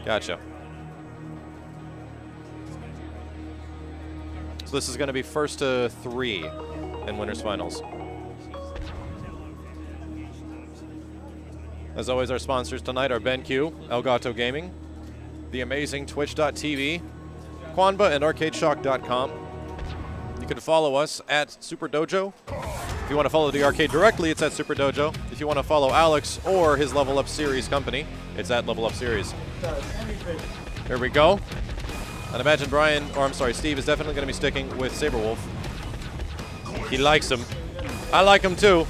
Gotcha. So this is going to be first to 3 in winners finals. As always, our sponsors tonight are BenQ, Elgato Gaming, the amazing Twitch.tv, QANBA, and ArcadeShock.com. You can follow us at Super Dojo. If you want to follow the arcade directly, it's at Super Dojo. If you want to follow Alex or his Level Up Series company, it's at Level Up Series. Here we go. I'd imagine Brian, or I'm sorry, Steve is definitely going to be sticking with Saberwolf. He likes him. I like him too.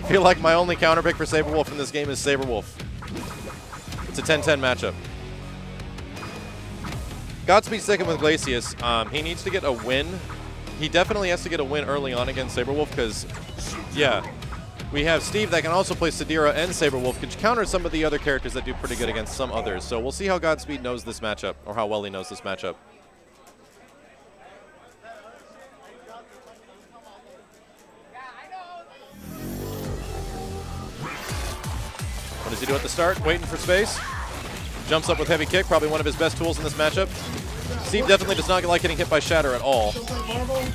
I feel like my only counter pick for Saberwolf in this game is Saberwolf. It's a 10-10 matchup. Godspeed sticking with Glacius. He needs to get a win. He definitely has to get a win early on against Saberwolf because, yeah, we have Steve that can also play Sadira and Saberwolf, which counter some of the other characters that do pretty good against some others. So we'll see how Godspeed knows this matchup, or how well he knows this matchup. What does he do at the start? Waiting for space. Jumps up with heavy kick, probably one of his best tools in this matchup. Steve definitely does not like getting hit by Shatter at all.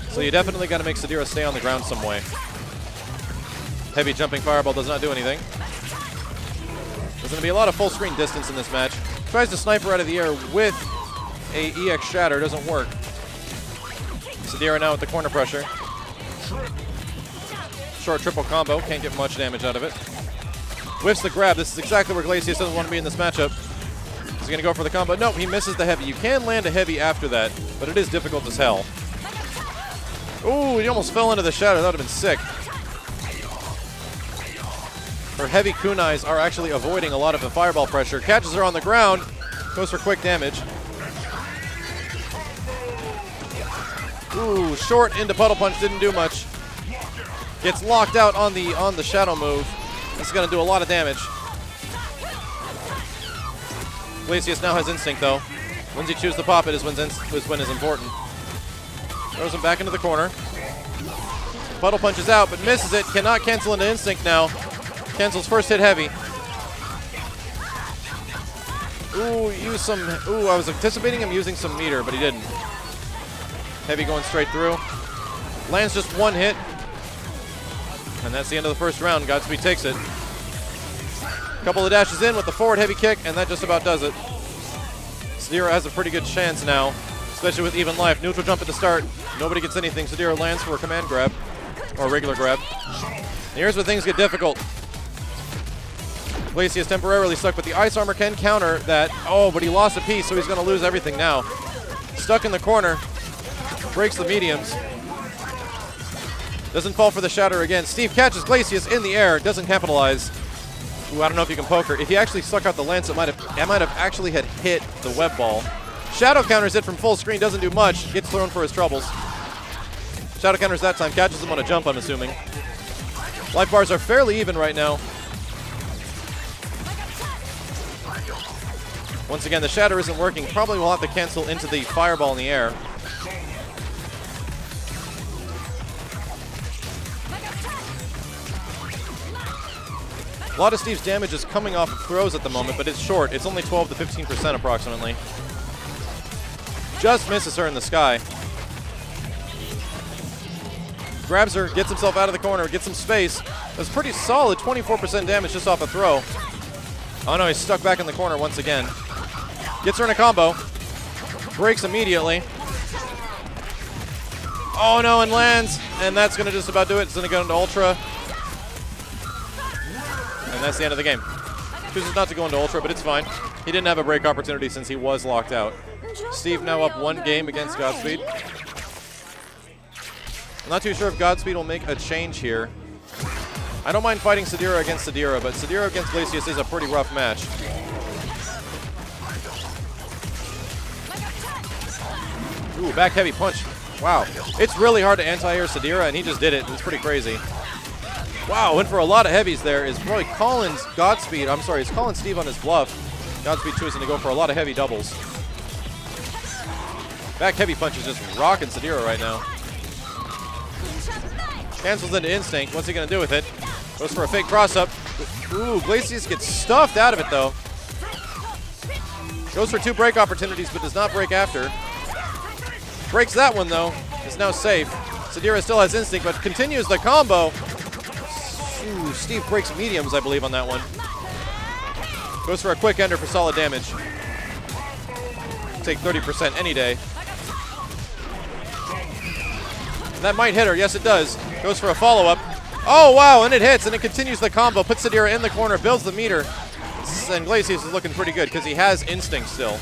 So you definitely got to make Sadira stay on the ground some way. Heavy jumping fireball does not do anything. There's going to be a lot of full screen distance in this match. Tries to sniper out of the air with a EX Shatter, doesn't work. Sadira now with the corner pressure. Short triple combo, can't get much damage out of it. Whiffs the grab. This is exactly where Glacius doesn't want to be in this matchup. He's going to go for the combo. Nope, he misses the heavy. You can land a heavy after that, but it is difficult as hell. Ooh, he almost fell into the shadow. That would have been sick. Her heavy kunais are actually avoiding a lot of the fireball pressure. Catches her on the ground. Goes for quick damage. Ooh, short into puddle punch. Didn't do much. Gets locked out on the shadow move. This is going to do a lot of damage. Glacius now has instinct, though. Once you choose to pop it is when is important. Throws him back into the corner. Puddle punches out, but misses it. Cannot cancel into instinct now. Cancels first hit heavy. Ooh, use some. Ooh, I was anticipating him using some meter, but he didn't. Heavy going straight through. Lands just one hit. And that's the end of the first round. Godspeed takes it. Couple of dashes in with the forward heavy kick, and that just about does it. Sadira has a pretty good chance now, especially with even life. Neutral jump at the start. Nobody gets anything. Sadira lands for a command grab, or a regular grab. And here's where things get difficult. Glacius temporarily stuck, but the ice armor can counter that. Oh, but he lost a piece, so he's going to lose everything now. Stuck in the corner. Breaks the mediums. Doesn't fall for the shatter again. Steve catches Glacius in the air. Doesn't capitalize. Ooh, I don't know if you can poke her. If he actually stuck out the lance, it might have actually had hit the web ball. Shadow counters it from full screen. Doesn't do much. Gets thrown for his troubles. Shadow counters that time. Catches him on a jump, I'm assuming. Life bars are fairly even right now. Once again, the shatter isn't working. Probably will have to cancel into the fireball in the air. A lot of Steve's damage is coming off of throws at the moment, but it's short. It's only 12 to 15% approximately. Just misses her in the sky. Grabs her, gets himself out of the corner, gets some space. That's pretty solid, 24% damage just off a throw. Oh no, he's stuck back in the corner once again. Gets her in a combo. Breaks immediately. Oh no, and lands. And that's going to just about do it. It's going to go into Ultra. And that's the end of the game. Chooses not to go into Ultra, but it's fine. He didn't have a break opportunity since he was locked out. Steve now up one game against Godspeed. I'm not too sure if Godspeed will make a change here. I don't mind fighting Sadira against Sadira, but Sadira against Glacius is a pretty rough match. Ooh, back heavy punch. Wow. It's really hard to anti-air Sadira, and he just did it. It's pretty crazy. Wow, went for a lot of heavies there. Is probably calling Godspeed. I'm sorry, it's calling Steve on his bluff. Godspeed choosing to go for a lot of heavy doubles. Back heavy punch is just rocking Sadira right now. Cancels into instinct. What's he going to do with it? Goes for a fake cross-up. Ooh, Glacius gets stuffed out of it, though. Goes for 2 break opportunities, but does not break after. Breaks that one, though. Is now safe. Sadira still has instinct, but continues the combo. Ooh, Steve breaks mediums, I believe, on that one. Goes for a quick ender for solid damage. Take 30% any day. That might hit her. Yes, it does. Goes for a follow-up. Oh, wow, and it hits, and it continues the combo. Puts Sadira in the corner, builds the meter. And Glacius is looking pretty good because he has instinct still.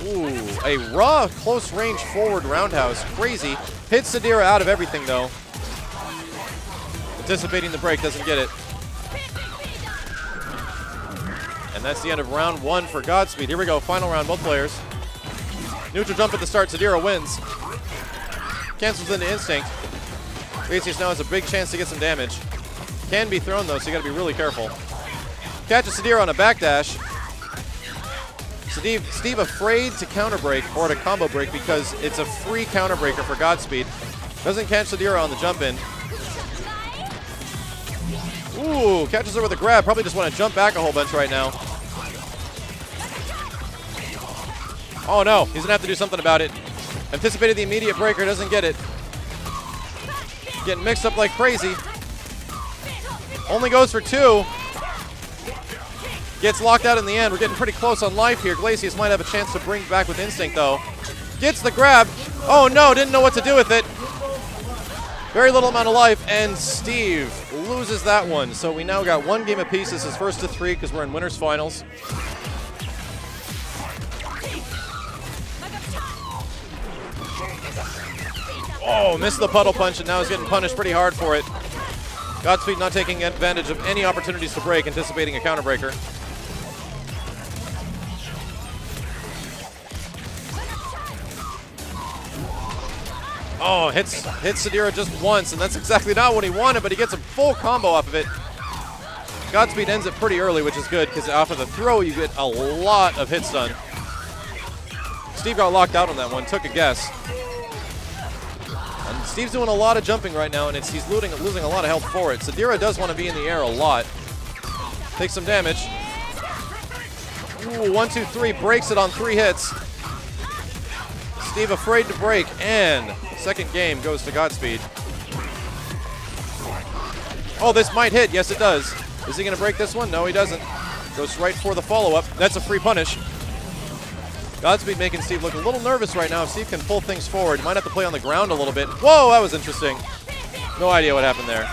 Ooh, a raw close-range forward roundhouse. Crazy. Hits Sadira out of everything, though. Anticipating the break, doesn't get it. And that's the end of round 1 for Godspeed. Here we go, final round, both players. Neutral jump at the start, Sadira wins. Cancels into instinct. Glacius now has a big chance to get some damage. Can be thrown, though, so you gotta be really careful. Catches Sadira on a backdash. Steve afraid to counter break or to combo break because it's a free counter breaker for Godspeed. Doesn't catch Sadira on the jump in. Ooh, catches her with a grab. Probably just want to jump back a whole bunch right now. Oh no, he's gonna have to do something about it. Anticipated the immediate breaker, doesn't get it. Getting mixed up like crazy. Only goes for 2. Gets locked out in the end. We're getting pretty close on life here. Glacius might have a chance to bring back with instinct, though. Gets the grab. Oh, no, didn't know what to do with it. Very little amount of life, and Steve loses that one. So we now got 1 game apiece. This is first to 3 because we're in winners finals. Oh, missed the puddle punch, and now he's getting punished pretty hard for it. Godspeed not taking advantage of any opportunities to break, anticipating a counter breaker. Oh, hits Sadira just once, and that's exactly not what he wanted, but he gets a full combo off of it. Godspeed ends it pretty early, which is good, because off of the throw, you get a lot of hits done. Steve got locked out on that one, took a guess. And Steve's doing a lot of jumping right now, and he's losing a lot of health for it. Sadira does want to be in the air a lot. Takes some damage. Ooh, 1, 2, 3, breaks it on 3 hits. Steve afraid to break, and second game goes to Godspeed. Oh, this might hit. Yes, it does. Is he going to break this one? No, he doesn't. Goes right for the follow-up. That's a free punish. Godspeed making Steve look a little nervous right now. If Steve can pull things forward, he might have to play on the ground a little bit. Whoa, that was interesting. No idea what happened there.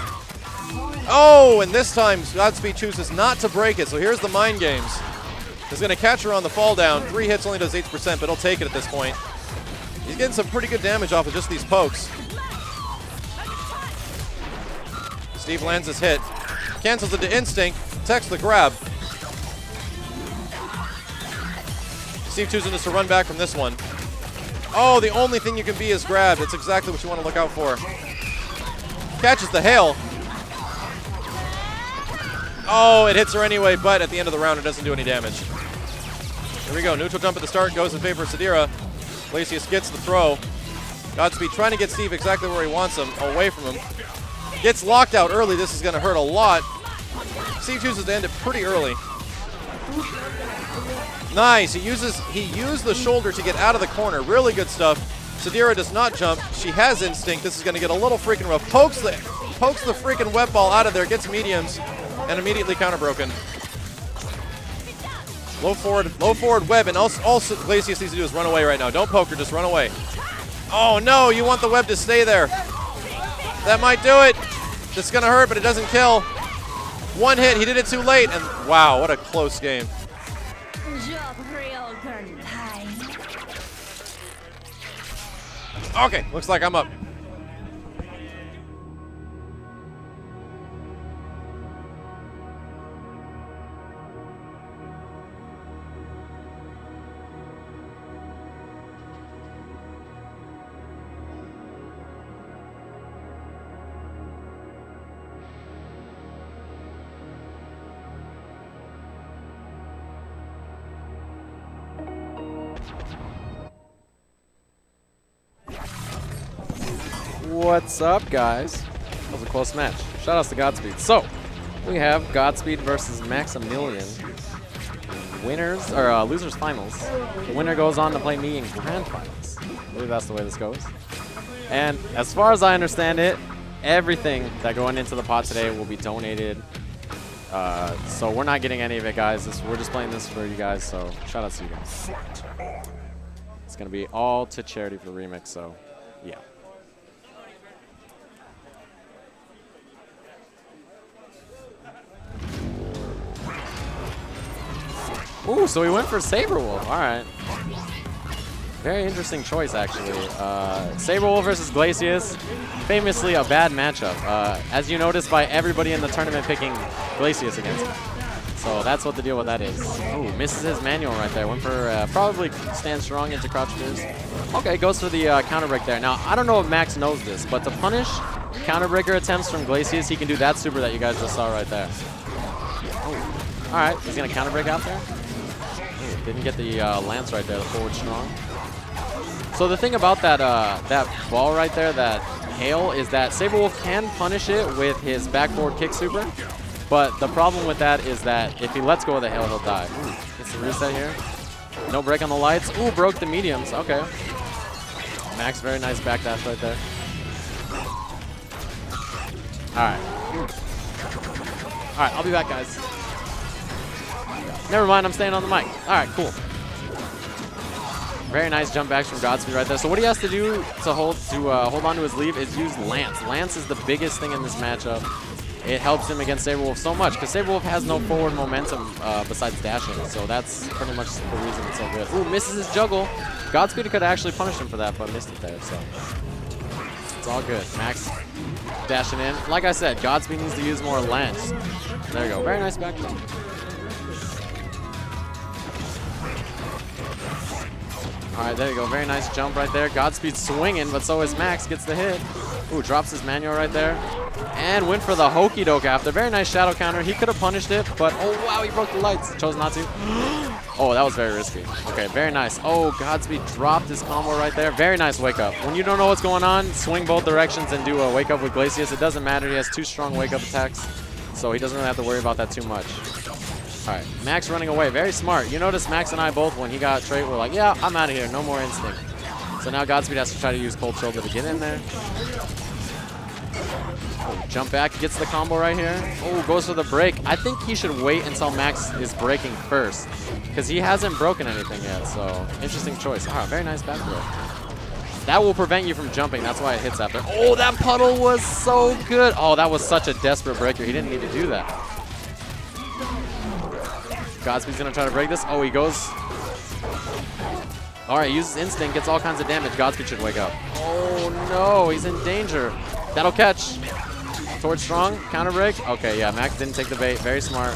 Oh, and this time Godspeed chooses not to break it, so here's the mind games. He's going to catch her on the fall down. 3 hits only does 8%, but he'll take it at this point. He's getting some pretty good damage off of just these pokes. Steve lands his hit. Cancels it to instinct. Protects the grab. Steve choosing to run back from this one. Oh, the only thing you can be is grabbed. That's exactly what you want to look out for. Catches the hail. Oh, it hits her anyway, but at the end of the round, it doesn't do any damage. Here we go. Neutral jump at the start goes in favor of Sadira. Glacius gets the throw. Godspeed trying to get Steve exactly where he wants him, away from him. Gets locked out early. This is going to hurt a lot. Steve chooses to end it pretty early. Nice. He used the shoulder to get out of the corner. Really good stuff. Sadira does not jump. She has instinct. This is going to get a little freaking rough. Pokes the freaking web ball out of there. Gets mediums and immediately counter broken. Low forward web, and also Glacius needs to do is run away right now. Don't poke her, just run away. Oh no, you want the web to stay there. That might do it. This is gonna hurt, but it doesn't kill. 1 hit, he did it too late, and wow, what a close game. Okay, looks like I'm up. What's up, guys? That was a close match. Shoutouts to Godspeed. So, we have Godspeed versus Maximilian. winners, or losers finals. The winner goes on to play me in grand finals. I believe that's the way this goes. And as far as I understand it, everything that going into the pot today will be donated. So we're not getting any of it, guys. We're just playing this for you guys, so shout out to you guys. It's going to be all to charity for the remix, so yeah. Ooh, so he went for Saberwolf. All right. Very interesting choice, actually. Saberwolf versus Glacius, famously a bad matchup. As you noticed by everybody in the tournament picking Glacius against him. So that's what the deal with that is. Ooh, misses his manual right there. Went for probably stand strong into crouch fears. Okay, goes for the counter break there. Now, I don't know if Max knows this, but to punish counter breaker attempts from Glacius, he can do that super that you guys just saw right there. Oh. All right, he's going to counter break out there. Ooh, didn't get the lance right there, the forward strong. So the thing about that that ball right there, that hail, is that Saberwolf can punish it with his back forward kick super. But the problem with that is that if he lets go of the hail, he'll die. Ooh, gets the reset here. No break on the lights. Ooh, broke the mediums. Okay. Max, very nice back dash right there. All right. All right, I'll be back, guys. Never mind, I'm staying on the mic. All right, cool. Very nice jump backs from Godspeed right there. So what he has to do to hold on to his lead is use Lance. Lance is the biggest thing in this matchup. It helps him against Saberwolf so much because Saberwolf has no forward momentum besides dashing. So that's pretty much the reason it's so good. Ooh, misses his juggle. Godspeed could have actually punished him for that, but missed it there. So it's all good. Max dashing in. Like I said, Godspeed needs to use more Lance. There you go. Very nice back throw. All right, there you go. Very nice jump right there. Godspeed swinging, but so is Max. Gets the hit. Ooh, drops his manual right there. And went for the hokey doke after. Very nice shadow counter. He could have punished it, but oh wow, he broke the lights. Chose not to. Oh, that was very risky. Okay, very nice. Oh, Godspeed dropped his combo right there. Very nice wake up. When you don't know what's going on, swing both directions and do a wake up with Glacius. It doesn't matter. He has 2 strong wake up attacks, so he doesn't really have to worry about that too much. All right, Max running away. Very smart. You notice Max and I both, when he got trait, we're like, yeah, I'm out of here. No more instinct. So now Godspeed has to try to use Cold Shoulder to get in there. Oh, jump back, gets the combo right here. Oh, goes for the break. I think he should wait until Max is breaking first because he hasn't broken anything yet. So interesting choice. All right, very nice back throw. That will prevent you from jumping. That's why it hits after. Oh, that puddle was so good. Oh, that was such a desperate breaker. He didn't need to do that. Godspeed's going to try to break this. Oh, he goes. All right, uses instinct, gets all kinds of damage. Godspeed should wake up. Oh, no, he's in danger. That'll catch. Towards strong, counter break. Okay, yeah, Max didn't take the bait. Very smart.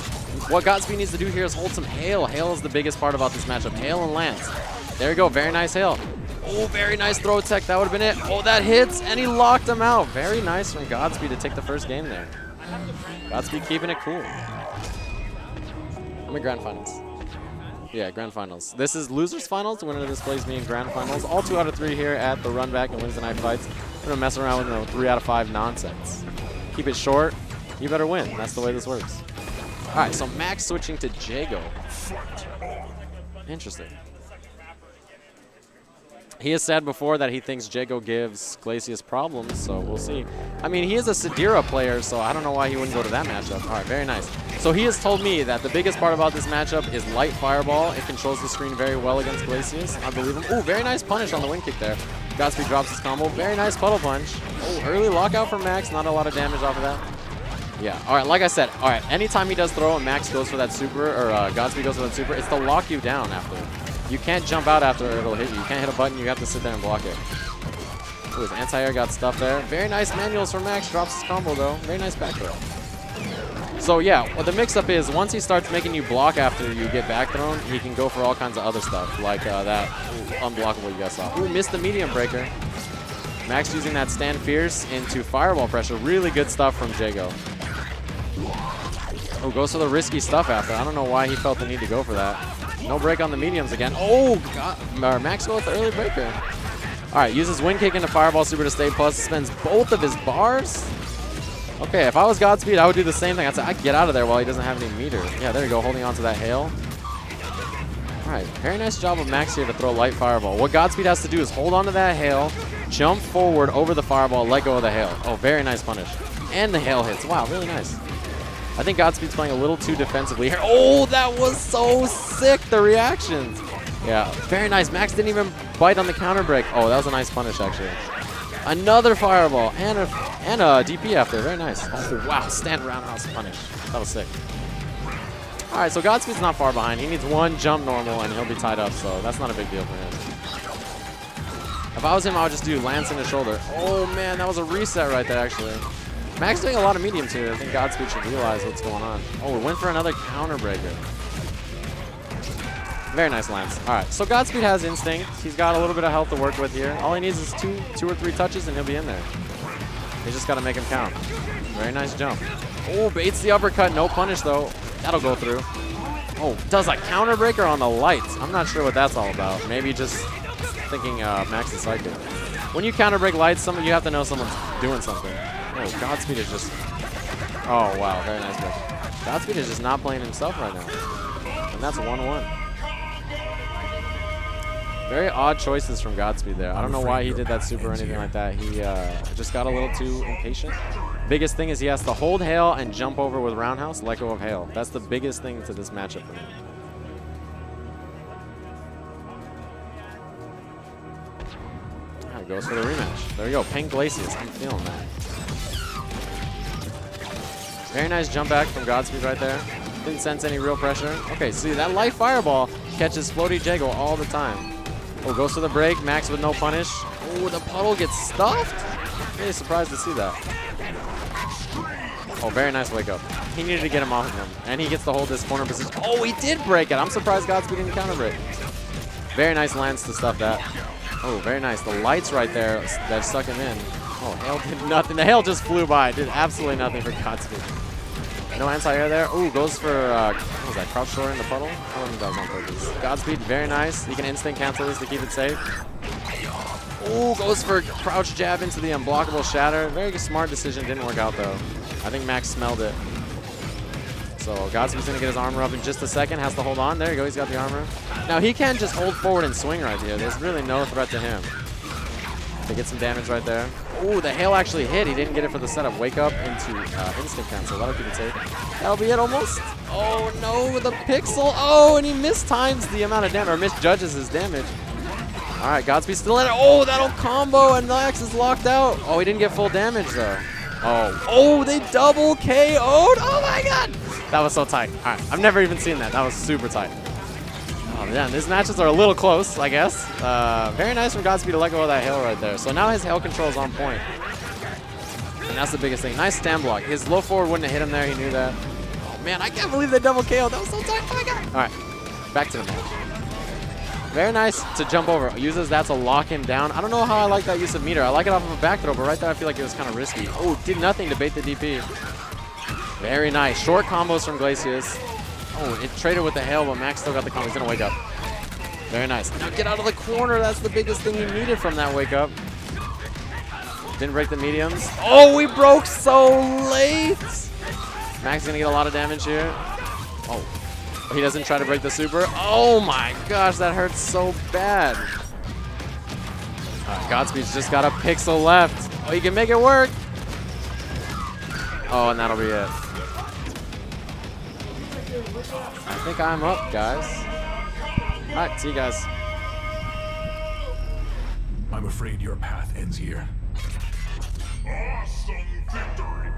What Godspeed needs to do here is hold some hail. Hail is the biggest part about this matchup. Hail and Lance. There you go, very nice hail. Oh, very nice throw tech. That would have been it. Oh, that hits, and he locked him out. Very nice from Godspeed to take the first game there. Godspeed keeping it cool. I'm in grand finals. Yeah, grand finals. This is losers finals. The winner displays me in grand finals. All 2 out of 3 here at the Runback and Wednesday Night Fights. I'm gonna mess around with 3 out of 5 nonsense. Keep it short. You better win. That's the way this works. All right, so Max switching to Jago. Interesting. He has said before that he thinks Jago gives Glacius problems, so we'll see. I mean, he is a Sidira player, so I don't know why he wouldn't go to that matchup. All right, very nice. So he has told me that the biggest part about this matchup is light fireball. It controls the screen very well against Glacius. I believe him. Ooh, very nice punish on the wing kick there. Godspeed drops his combo. Very nice puddle punch. Oh, early lockout from Max. Not a lot of damage off of that. Yeah, all right, like I said, all right, anytime he does throw and Max goes for that super, or Godspeed goes for that super, it's to lock you down after. You can't jump out after it'll hit you. You can't hit a button. You have to sit there and block it. Ooh, his anti-air got stuff there. Very nice manuals from Max. Drops his combo, though. Very nice back throw. So, yeah, what the mix-up is, once he starts making you block after you get back thrown, he can go for all kinds of other stuff, like that unblockable you guys saw. Ooh, missed the medium breaker. Max using that stand fierce into fireball pressure. Really good stuff from Jago. Oh, goes for the risky stuff after. I don't know why he felt the need to go for that. No break on the mediums again. Oh, God. Max goes with the early breaker. All right, uses wind kick into fireball super to stay plus. Spends both of his bars. Okay, if I was Godspeed, I would do the same thing. I'd say, I'd get out of there while he doesn't have any meter. Yeah, there you go, holding on to that hail. All right, very nice job of Max here to throw light fireball. What Godspeed has to do is hold on to that hail, jump forward over the fireball, let go of the hail. Oh, very nice punish. And the hail hits. Wow, really nice. I think Godspeed's playing a little too defensively here. Oh, that was so sick, the reactions. Yeah, very nice. Max didn't even bite on the counter break. Oh, that was a nice punish, actually. Another fireball and a DP after. Very nice. Oh, wow, stand roundhouse punish. That was sick. All right, so Godspeed's not far behind. He needs one jump normal, and he'll be tied up, so that's not a big deal for him. If I was him, I would just do lance in the shoulder. Oh, man, that was a reset right there, actually. Max doing a lot of mediums here. I think Godspeed should realize what's going on. Oh, we went for another counter breaker. Very nice lance. All right, so Godspeed has instinct. He's got a little bit of health to work with here. All he needs is two or three touches, and he'll be in there. They just got to make him count. Very nice jump. Oh, baits the uppercut. No punish, though. That'll go through. Oh, does a counter breaker on the lights. I'm not sure what that's all about. Maybe just thinking Max is psychic. When you counter break lights, you have to know someone's doing something. Oh, Godspeed is just... Oh, wow. Very nice break. Godspeed is just not playing himself right now. And that's 1-1. Very odd choices from Godspeed there. I don't know why he did that super or anything like that. He just got a little too impatient. Biggest thing is he has to hold hail and jump over with roundhouse, let go of hail. That's the biggest thing to this matchup for me. All right, goes for the rematch. There we go, Pink Glacius. I'm feeling that. Very nice jump back from Godspeed right there. Didn't sense any real pressure. Okay, see, that light fireball catches Floaty Jago all the time. Oh, goes for the break. Max with no punish. Oh, the puddle gets stuffed. Really surprised to see that. Oh, very nice wake up. He needed to get him off of him. And he gets to hold this corner position. Oh, he did break it. I'm surprised Godspeed didn't counter break. Very nice lance to stuff that. Oh, very nice. The lights right there that stuck him in. Oh, hail did nothing. The hail just flew by. Did absolutely nothing for Godspeed. No anti-air there. Ooh, goes for, what was that, crouch short in the puddle? I don't think that was on purpose. Godspeed, very nice. He can instant cancel this to keep it safe. Ooh, goes for crouch jab into the unblockable shatter. Very smart decision. Didn't work out, though. I think Max smelled it. So Godspeed's going to get his armor up in just a second. Has to hold on. There you go. He's got the armor. Now, he can't just hold forward and swing right here. There's really no threat to him. They get some damage right there. Ooh, the hail actually hit. He didn't get it for the setup. Wake up into instant cancel. That'll keep it safe. That'll be it almost. Oh, no, the pixel. Oh, and he mistimes the amount of damage, or misjudges his damage. All right, Godspeed still in it. Oh, that'll combo, and Max is locked out. Oh, he didn't get full damage, though. Oh, they double KO'd. Oh, my God. That was so tight. All right, I've never even seen that. That was super tight. Oh, man, these matches are a little close, I guess. Very nice from Godspeed to let go of that hail right there. So now his hail control is on point. And that's the biggest thing. Nice stand block. His low forward wouldn't have hit him there. He knew that. Oh, man, I can't believe they double KO. That was so tight. Oh, my God. All right, back to the match. Very nice to jump over. Uses that to lock him down. I don't know how I like that use of meter. I like it off of a back throw, but right there I feel like it was kind of risky. Oh, did nothing to bait the DP. Very nice. Short combos from Glacius. Oh, it traded with the hail, but Max still got the combo. He's going to wake up. Very nice. Now get out of the corner. That's the biggest thing he needed from that wake up. Didn't break the mediums. Oh, we broke so late. Max is going to get a lot of damage here. Oh, he doesn't try to break the super. Oh, my gosh. That hurts so bad. Godspeed's just got a pixel left. Oh, he can make it work. Oh, and that'll be it. I think I'm up, guys. All right, see you guys. I'm afraid your path ends here. Awesome victory!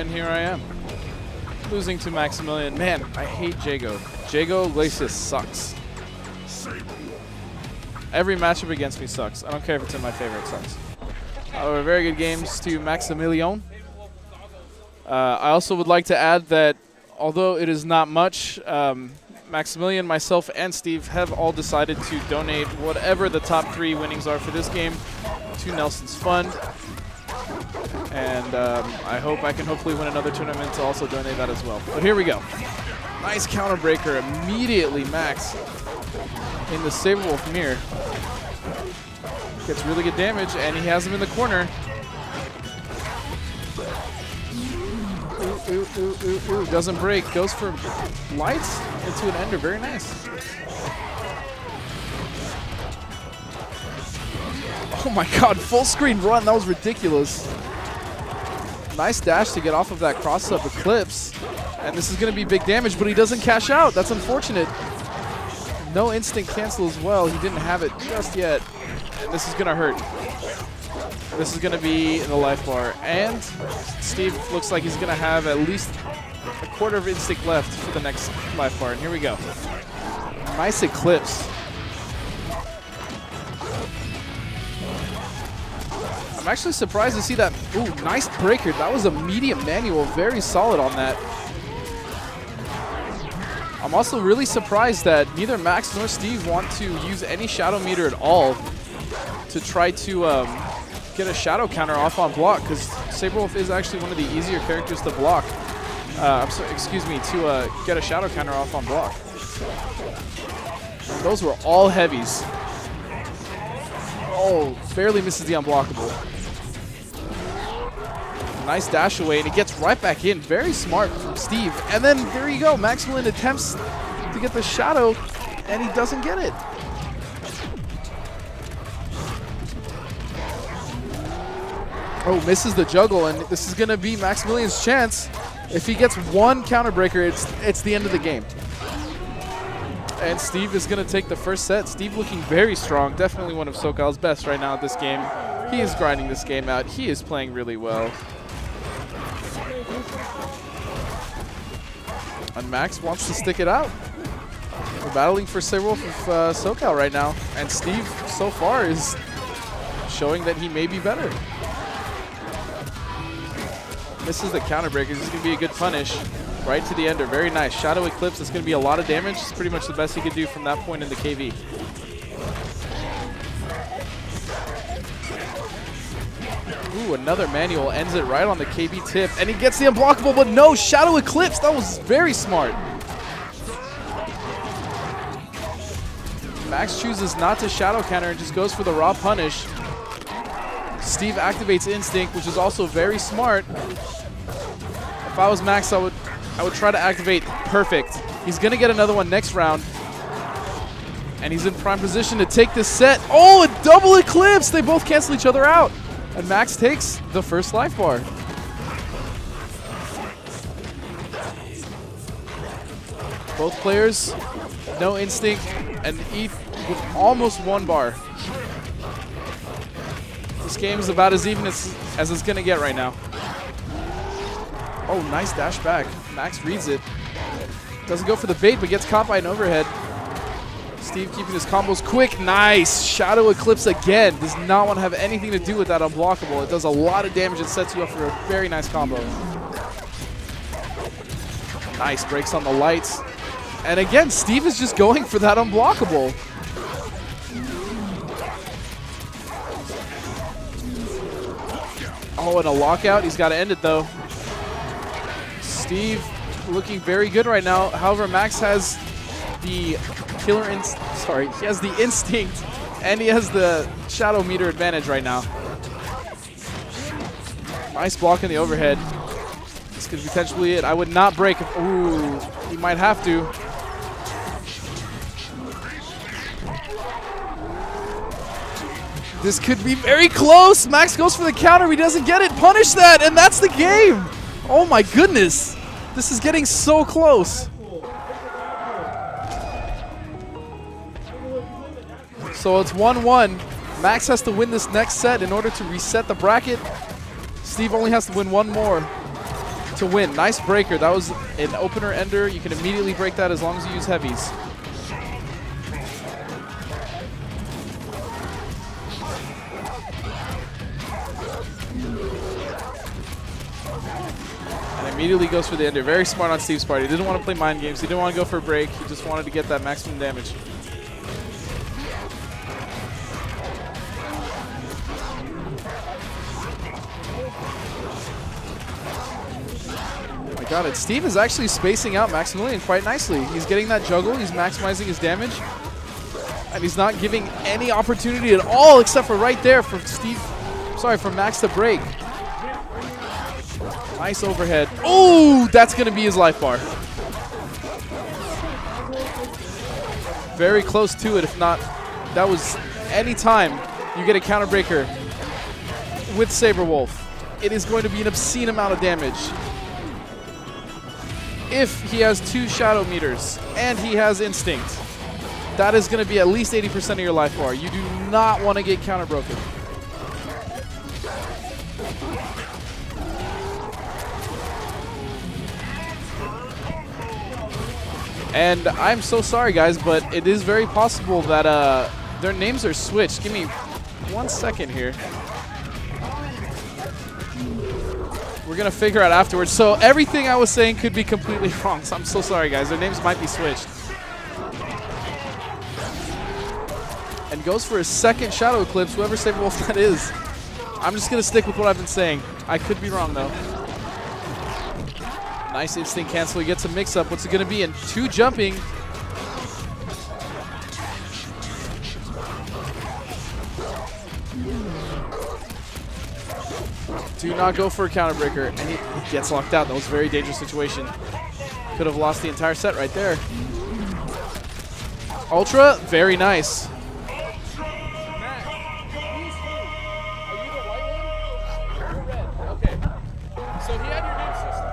And here I am, losing to Maximilian. Man, I hate Jago. Jago Glacius sucks. Every matchup against me sucks. I don't care if it's in my favor, it sucks. Very good games to Maximilian. I also would like to add that although it is not much, Maximilian, myself, and Steve have all decided to donate whatever the top 3 winnings are for this game to Nelson's Fund. And I hope I can hopefully win another tournament to also donate that as well. But here we go. Nice counter breaker immediately, Max, in the Saberwolf mirror. Gets really good damage, and he has him in the corner. Ooh, doesn't break. Goes for lights into an ender. Very nice. Oh my god, full screen run. That was ridiculous. Nice dash to get off of that cross-up Eclipse. And this is going to be big damage, but he doesn't cash out. That's unfortunate. No instant cancel as well. He didn't have it just yet. And this is going to hurt. This is going to be the life bar. And Steve looks like he's going to have at least a quarter of instinct left for the next life bar. And here we go. Nice Eclipse. I'm actually surprised to see that. Ooh, nice breaker. That was a medium manual. Very solid on that. I'm also really surprised that neither Max nor Steve want to use any shadow meter at all to try to get a shadow counter off on block, because Saberwolf is actually one of the easier characters to block. I'm sorry, excuse me, to get a shadow counter off on block. And those were all heavies. Oh, barely misses the unblockable. Nice dash away, and he gets right back in. Very smart from Steve. And then there you go. Maximilian attempts to get the shadow, and he doesn't get it. Oh, misses the juggle, and this is going to be Maximilian's chance. If he gets one counter breaker, it's the end of the game. And Steve is going to take the first set. Steve looking very strong. Definitely one of SoCal's best right now at this game. He is grinding this game out. He is playing really well. And Max wants to stick it out. We're battling for Saberwolf of SoCal right now. And Steve, so far, is showing that he may be better. Misses the counter breaker. This is going to be a good punish. Right to the ender. Very nice. Shadow Eclipse. It's going to be a lot of damage. It's pretty much the best he could do from that point in the KV. Ooh, another manual ends it right on the KB tip. And he gets the unblockable, but no, Shadow Eclipse. That was very smart. Max chooses not to shadow counter and just goes for the raw punish. Steve activates Instinct, which is also very smart. If I was Max, I would try to activate Perfect. He's going to get another one next round. And he's in prime position to take this set. Oh, a double Eclipse! They both cancel each other out. And Max takes the first life bar. Both players, no instinct, and ETH with almost 1 bar. This game is about as even as it's going to get right now. Oh, nice dash back. Max reads it. Doesn't go for the bait, but gets caught by an overhead. Steve keeping his combos quick. Nice. Shadow Eclipse again. Does not want to have anything to do with that unblockable. It does a lot of damage and sets you up for a very nice combo. Nice. Breaks on the lights. And again, Steve is just going for that unblockable. Oh, and a lockout. He's got to end it, though. Steve looking very good right now. However, Max has the he has the instinct, and he has the shadow meter advantage right now. Nice block in the overhead. This could potentially it. I would not break. Ooh, he might have to. This could be very close. Max goes for the counter. He doesn't get it. Punish that, and that's the game. Oh my goodness. This is getting so close. So it's 1-1. Max has to win this next set in order to reset the bracket. Steve only has to win one more. to win. Nice breaker. That was an opener ender. You can immediately break that as long as you use heavies. And immediately goes for the ender. Very smart on Steve's part. He didn't want to play mind games. He didn't want to go for a break. He just wanted to get that maximum damage. Got it. Steve is actually spacing out Maximilian quite nicely. He's getting that juggle. He's maximizing his damage. And he's not giving any opportunity at all except for right there for Steve. Sorry, for Max to break. Nice overhead. Oh, that's going to be his life bar. Very close to it. If not, that was any time you get a counter breaker with Saberwolf, it is going to be an obscene amount of damage. If he has 2 shadow meters and he has instinct, that is going to be at least 80% of your life bar. You do not want to get counter broken. And I'm so sorry, guys, but it is very possible that their names are switched. Give me 1 second here. We're going to figure out afterwards. So everything I was saying could be completely wrong. So I'm so sorry, guys. Their names might be switched. And goes for his second Shadow Eclipse, whoever Saberwolf that is. I'm just going to stick with what I've been saying. I could be wrong, though. Nice instinct cancel. He gets a mix-up. What's it going to be? And 2 jumping. Do not go for a counter breaker, and he gets locked out. That was a very dangerous situation. Could have lost the entire set right there. Ultra, very nice. Okay. So he had your name system.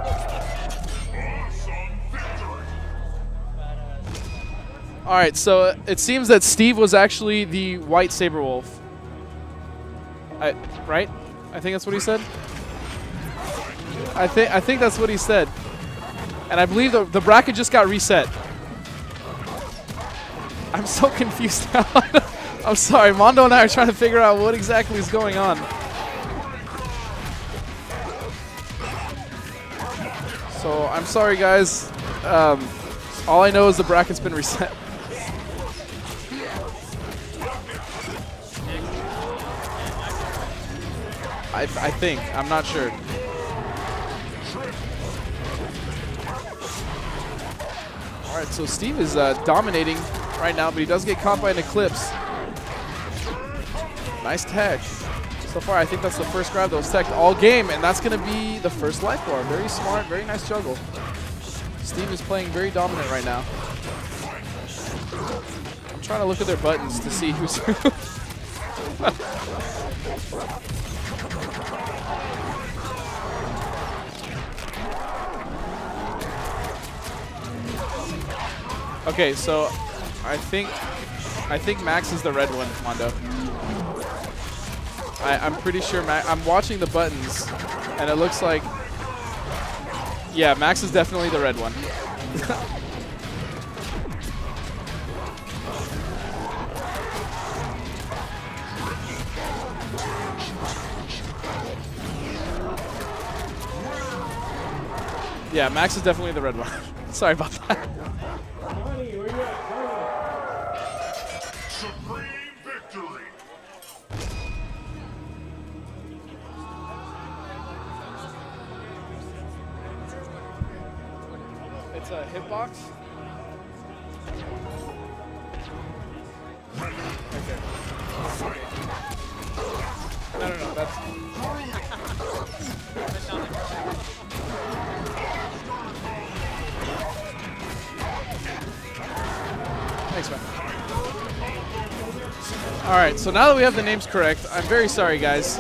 All right, so it seems that Steve was actually the white Saberwolf. Right? I think that's what he said. I think that's what he said. And I believe the bracket just got reset. I'm so confused now. I'm sorry. Mondo and I are trying to figure out what exactly is going on. So I'm sorry, guys. All I know is the bracket's been reset. I think. I'm not sure. All right, so Steve is dominating right now, but he does get caught by an Eclipse. Nice tech. So far, I think that's the first grab that was teched all game, and that's going to be the first life bar. Very smart, very nice juggle. Steve is playing very dominant right now. I'm trying to look at their buttons to see who's Okay, so I think Max is the red one, Mondo. I'm pretty sure I'm watching the buttons, and it looks like, yeah, Max is definitely the red one. Yeah, Max is definitely the red one. Sorry about that. Supreme victory. It's a hitbox. Okay. No, that's... Thanks, man. All right, so now that we have the names correct, I'm very sorry, guys.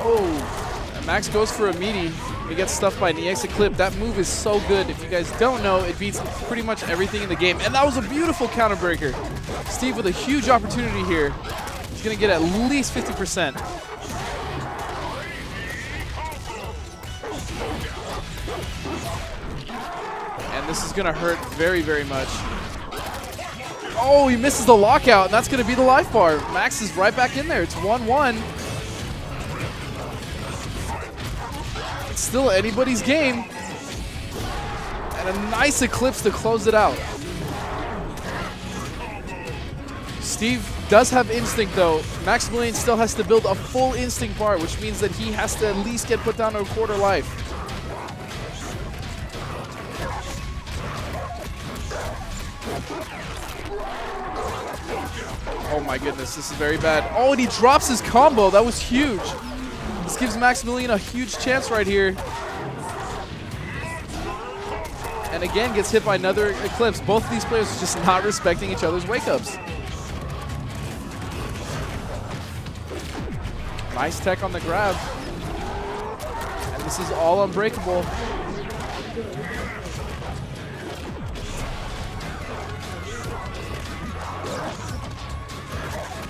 Oh, and Max goes for a meaty. He gets stuffed by an EX Eclipse. That move is so good. If you guys don't know, it beats pretty much everything in the game. And that was a beautiful counter breaker. Steve with a huge opportunity here. He's going to get at least 50%. And this is going to hurt very, very much. Oh, he misses the lockout, and that's going to be the life bar. Max is right back in there. It's 1-1. It's still anybody's game. And a nice eclipse to close it out. Steve does have instinct, though. Maximilian still has to build a full instinct bar, which means that he has to at least get put down to a quarter life. Oh my goodness, this is very bad. Oh, and he drops his combo. That was huge. This gives Maximilian a huge chance right here. And again, gets hit by another eclipse. Both of these players are just not respecting each other's wake-ups. Nice tech on the grab. And this is all unbreakable.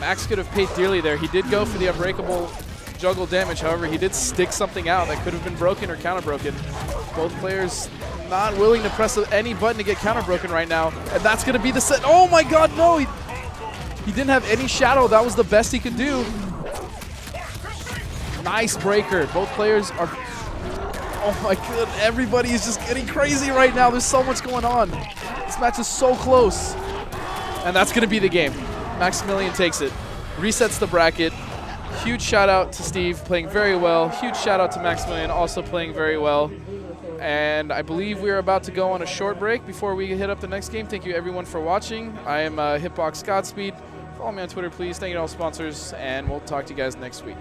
Max could have paid dearly there. He did go for the unbreakable juggle damage. However, he did stick something out that could have been broken or counter-broken. Both players not willing to press any button to get counter-broken right now. And that's going to be the set. Oh my god, no! He didn't have any shadow. That was the best he could do. Nice breaker. Both players are... Oh my god, everybody is just getting crazy right now. There's so much going on. This match is so close. And that's going to be the game. Maximilian takes it. Resets the bracket. Huge shout out to Steve, playing very well. Huge shout out to Maximilian, also playing very well. And I believe we're about to go on a short break before we hit up the next game. Thank you everyone for watching. I am Hitbox Godspeed. Follow me on Twitter, please. Thank you to all sponsors, and we'll talk to you guys next week.